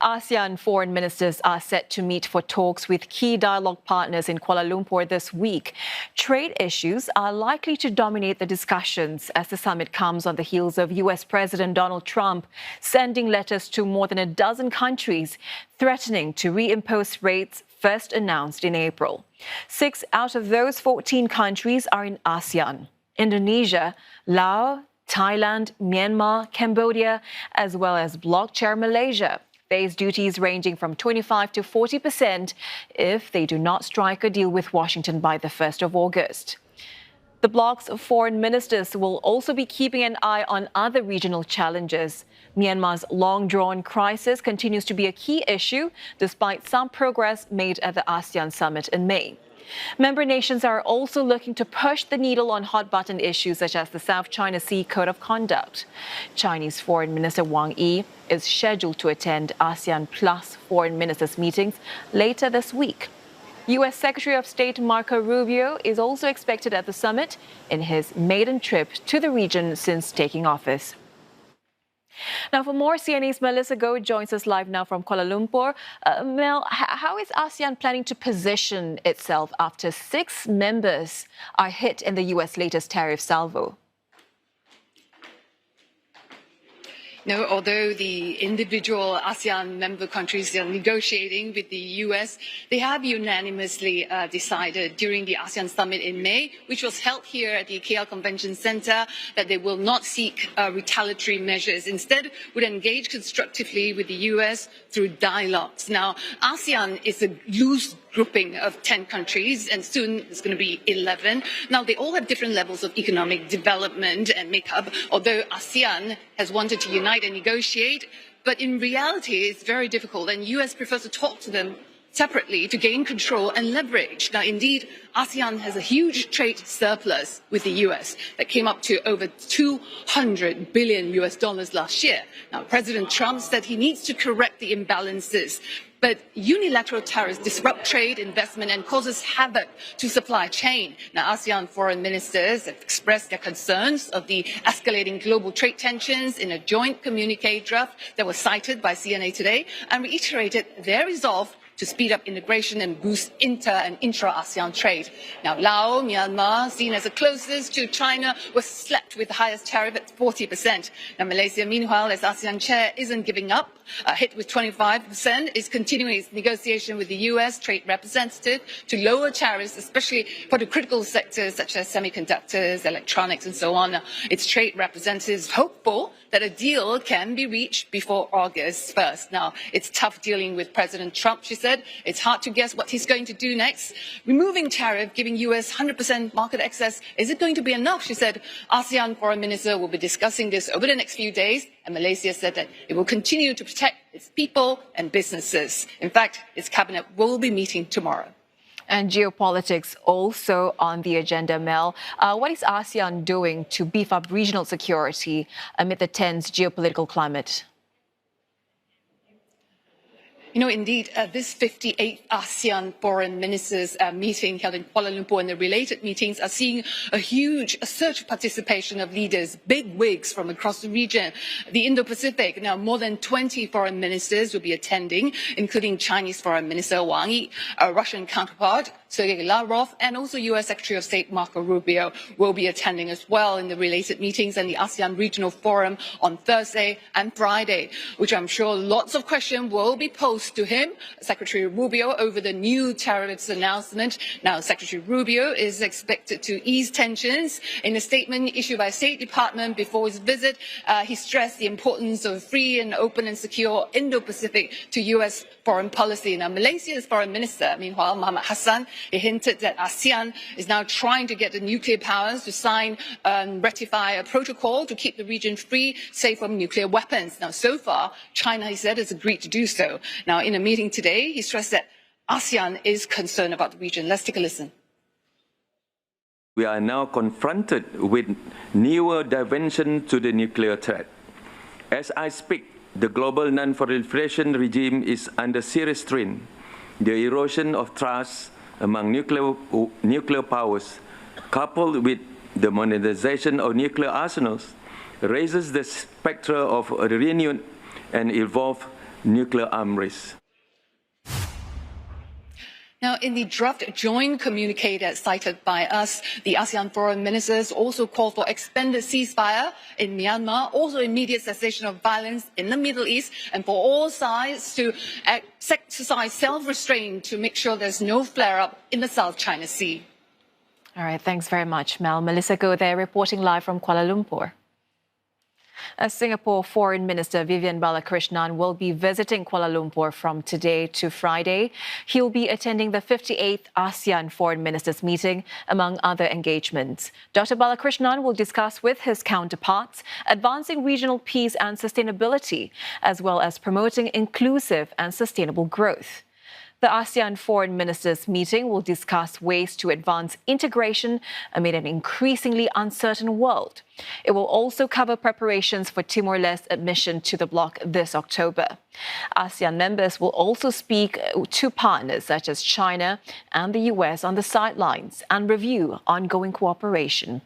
ASEAN foreign ministers are set to meet for talks with key dialogue partners in Kuala Lumpur this week. Trade issues are likely to dominate the discussions as the summit comes on the heels of US President Donald Trump sending letters to more than a dozen countries threatening to reimpose rates first announced in April. 6 out of those 14 countries are in ASEAN: Indonesia, Laos, Thailand, Myanmar, Cambodia, as well as bloc chair Malaysia face duties ranging from 25% to 40% if they do not strike a deal with Washington by the 1st of August. The bloc's foreign ministers will also be keeping an eye on other regional challenges. Myanmar's long-drawn crisis continues to be a key issue, despite some progress made at the ASEAN summit in May. Member nations are also looking to push the needle on hot-button issues such as the South China Sea Code of Conduct. Chinese Foreign Minister Wang Yi is scheduled to attend ASEAN Plus foreign ministers meetings later this week. U.S. Secretary of State Marco Rubio is also expected at the summit in his maiden trip to the region since taking office. Now, for more, CNA's Melissa Goh joins us live now from Kuala Lumpur. Mel, how is ASEAN planning to position itself after 6 members are hit in the U.S. latest tariff salvo? No, although the individual ASEAN member countries are negotiating with the US, they have unanimously decided during the ASEAN summit in May, which was held here at the KL Convention Center, that they will not seek retaliatory measures. Instead, would engage constructively with the US through dialogues. Now, ASEAN is a loose grouping of 10 countries, and soon it's going to be 11. Now, they all have different levels of economic development and makeup, although ASEAN has wanted to unite and negotiate. But in reality, it's very difficult, and the US prefers to talk to them separately to gain control and leverage. Now, indeed, ASEAN has a huge trade surplus with the US that came up to over $200 billion last year. Now, President Trump said he needs to correct the imbalances. But unilateral tariffs disrupt trade, investment, and causes havoc to supply chain. Now, ASEAN foreign ministers have expressed their concerns of the escalating global trade tensions in a joint communique draft that was cited by CNA today, and reiterated their resolve to speed up integration and boost inter and intra-ASEAN trade. Now, Laos, Myanmar, seen as the closest to China, was slapped with the highest tariff at 40%. Now, Malaysia, meanwhile, as ASEAN chair, isn't giving up. Hit with 25%, is continuing its negotiation with the US trade representative to lower tariffs, especially for the critical sectors such as semiconductors, electronics, and so on. Its trade representative is hopeful that a deal can be reached before August 1st. Now, it's tough dealing with President Trump, she said. It's hard to guess what he's going to do next. Removing tariff, giving US 100% market access, is it going to be enough? She said ASEAN foreign minister will be discussing this over the next few days, and Malaysia said that it will continue to protect its people and businesses. In fact, its cabinet will be meeting tomorrow. And geopolitics also on the agenda, Mel. What is ASEAN doing to beef up regional security amid the tense geopolitical climate? You know, indeed, this 58th ASEAN foreign ministers meeting held in Kuala Lumpur and the related meetings are seeing a huge surge of participation of leaders, big wigs from across the region. The Indo-Pacific, now more than 20 foreign ministers will be attending, including Chinese Foreign Minister Wang Yi, a Russian counterpart, Sergei Lavrov, and also US Secretary of State Marco Rubio will be attending as well in the related meetings and the ASEAN Regional Forum on Thursday and Friday, which I'm sure lots of questions will be posed to him, Secretary Rubio, over the new tariffs announcement. Now, Secretary Rubio is expected to ease tensions. In a statement issued by State Department before his visit, he stressed the importance of free and open and secure Indo-Pacific to US foreign policy. Now, Malaysia's foreign minister, meanwhile, Muhammad Hassan, he hinted that ASEAN is now trying to get the nuclear powers to sign and ratify a protocol to keep the region free, safe from nuclear weapons. Now, so far, China, he said, has agreed to do so. Now, in a meeting today, he stressed that ASEAN is concerned about the region. Let's take a listen. We are now confronted with newer dimension to the nuclear threat. As I speak, the global non-proliferation regime is under serious strain. The erosion of trust among nuclear powers, coupled with the modernization of nuclear arsenals, raises the specter of renewed and evolved nuclear arms race. Now, in the draft joint communique that's cited by us, the ASEAN foreign ministers also called for expanded ceasefire in Myanmar, also immediate cessation of violence in the Middle East, and for all sides to exercise self-restraint to make sure there's no flare-up in the South China Sea. All right, thanks very much, Mel. Melissa Go there reporting live from Kuala Lumpur. Singapore Foreign Minister Vivian Balakrishnan will be visiting Kuala Lumpur from today to Friday. He'll be attending the 58th ASEAN Foreign Ministers meeting, among other engagements. Dr. Balakrishnan will discuss with his counterparts advancing regional peace and sustainability, as well as promoting inclusive and sustainable growth. The ASEAN Foreign Ministers meeting will discuss ways to advance integration amid an increasingly uncertain world. It will also cover preparations for Timor-Leste admission to the bloc this October. ASEAN members will also speak to partners such as China and the US on the sidelines and review ongoing cooperation.